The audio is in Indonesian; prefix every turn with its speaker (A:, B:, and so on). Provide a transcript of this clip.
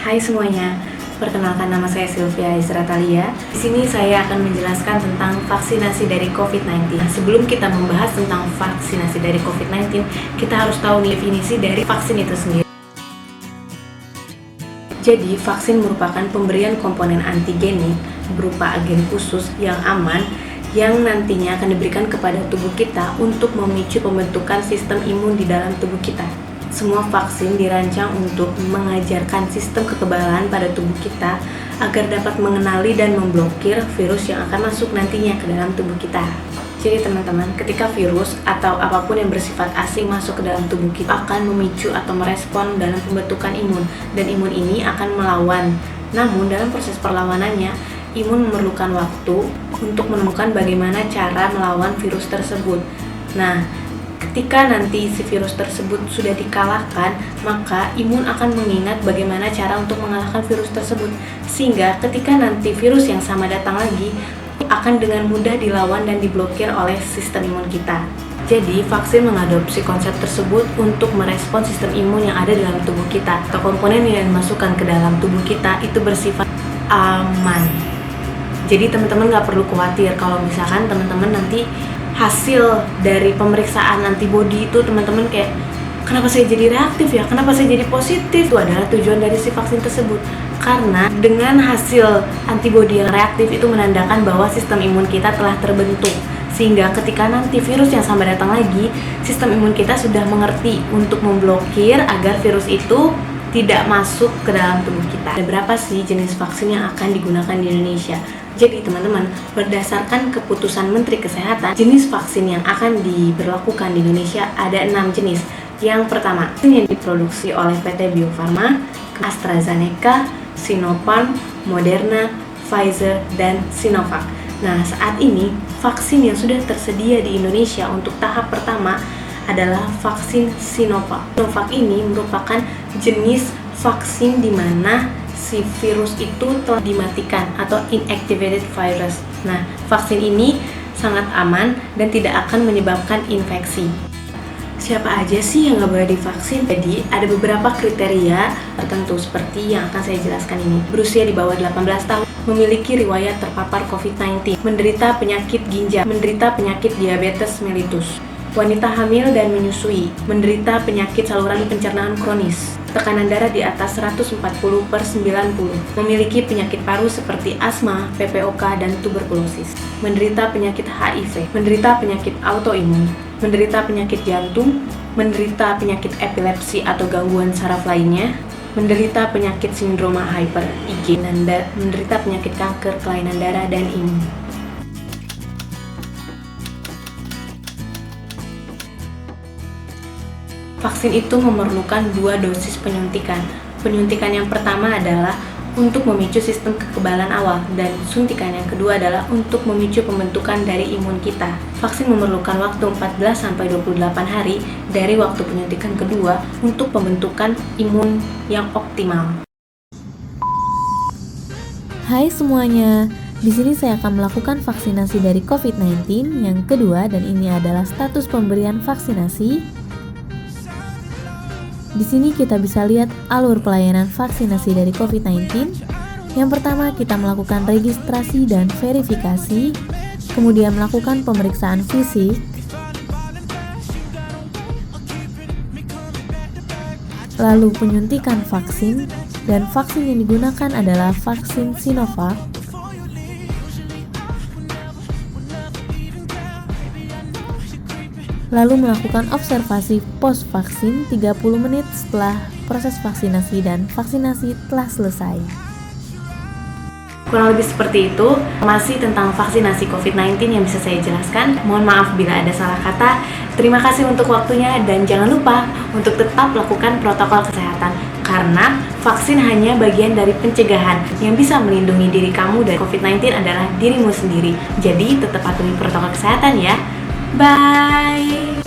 A: Hai semuanya, perkenalkan nama saya Sylvia Izratalia. Di sini saya akan menjelaskan tentang vaksinasi dari COVID-19. Sebelum kita membahas tentang vaksinasi dari COVID-19, kita harus tahu definisi dari vaksin itu sendiri. Jadi, vaksin merupakan pemberian komponen antigenik berupa agen khusus yang aman yang nantinya akan diberikan kepada tubuh kita untuk memicu pembentukan sistem imun di dalam tubuh kita. Semua vaksin dirancang untuk mengajarkan sistem kekebalan pada tubuh kita agar dapat mengenali dan memblokir virus yang akan masuk nantinya ke dalam tubuh kita. Jadi teman-teman, ketika virus atau apapun yang bersifat asing masuk ke dalam tubuh kita akan memicu atau merespon dalam pembentukan imun, dan imun ini akan melawan. Namun dalam proses perlawanannya, imun memerlukan waktu untuk menemukan bagaimana cara melawan virus tersebut. Nah, ketika nanti si virus tersebut sudah dikalahkan, maka imun akan mengingat bagaimana cara untuk mengalahkan virus tersebut. Sehingga ketika nanti virus yang sama datang lagi, akan dengan mudah dilawan dan diblokir oleh sistem imun kita. Jadi, vaksin mengadopsi konsep tersebut untuk merespon sistem imun yang ada dalam tubuh kita. Atau komponen yang dimasukkan ke dalam tubuh kita itu bersifat aman. Jadi teman-teman nggak perlu khawatir kalau misalkan teman-teman nanti hasil dari pemeriksaan antibodi itu teman-teman kayak, kenapa saya jadi reaktif ya, kenapa saya jadi positif? Itu adalah tujuan dari si vaksin tersebut. Karena dengan hasil antibodi yang reaktif itu menandakan bahwa sistem imun kita telah terbentuk. Sehingga ketika nanti virus yang sama datang lagi, sistem imun kita sudah mengerti untuk memblokir agar virus itu tidak masuk ke dalam tubuh kita. Ada berapa sih jenis vaksin yang akan digunakan di Indonesia? Jadi teman-teman, berdasarkan keputusan Menteri Kesehatan, jenis vaksin yang akan diberlakukan di Indonesia ada 6 jenis. Yang pertama, vaksin yang diproduksi oleh PT Bio Farma, AstraZeneca, Sinopharm, Moderna, Pfizer, dan Sinovac. Nah, saat ini vaksin yang sudah tersedia di Indonesia untuk tahap pertama adalah vaksin Sinovac. Sinovac ini merupakan jenis vaksin di mana si virus itu telah dimatikan atau inactivated virus. Nah, vaksin ini sangat aman dan tidak akan menyebabkan infeksi. Siapa aja sih yang nggak boleh divaksin? Jadi, ada beberapa kriteria tertentu seperti yang akan saya jelaskan ini. Berusia di bawah 18 tahun, memiliki riwayat terpapar COVID-19, menderita penyakit ginjal, menderita penyakit diabetes mellitus, wanita hamil dan menyusui, menderita penyakit saluran pencernaan kronis, tekanan darah di atas 140/90, memiliki penyakit paru seperti asma, PPOK, dan tuberkulosis, menderita penyakit HIV, menderita penyakit autoimun, menderita penyakit jantung, menderita penyakit epilepsi atau gangguan saraf lainnya, menderita penyakit sindroma hyper IgG, dan menderita penyakit kanker kelainan darah dan imun. Vaksin itu memerlukan 2 dosis penyuntikan. Penyuntikan yang pertama adalah untuk memicu sistem kekebalan awal, dan suntikan yang kedua adalah untuk memicu pembentukan dari imun kita. Vaksin memerlukan waktu 14-28 hari dari waktu penyuntikan kedua untuk pembentukan imun yang optimal.
B: Hai semuanya, di sini saya akan melakukan vaksinasi dari COVID-19 yang kedua, dan ini adalah status pemberian vaksinasi. Di sini kita bisa lihat alur pelayanan vaksinasi dari COVID-19. Yang pertama, kita melakukan registrasi dan verifikasi, kemudian melakukan pemeriksaan fisik, lalu penyuntikan vaksin, dan vaksin yang digunakan adalah vaksin Sinovac. Lalu melakukan observasi post-vaksin 30 menit setelah proses vaksinasi dan vaksinasi telah selesai.
A: Kurang lebih seperti itu, masih tentang vaksinasi COVID-19 yang bisa saya jelaskan. Mohon maaf bila ada salah kata. Terima kasih untuk waktunya, dan jangan lupa untuk tetap lakukan protokol kesehatan, karena vaksin hanya bagian dari pencegahan. Yang bisa melindungi diri kamu dari COVID-19 adalah dirimu sendiri. Jadi tetap patuhi protokol kesehatan ya. Bye!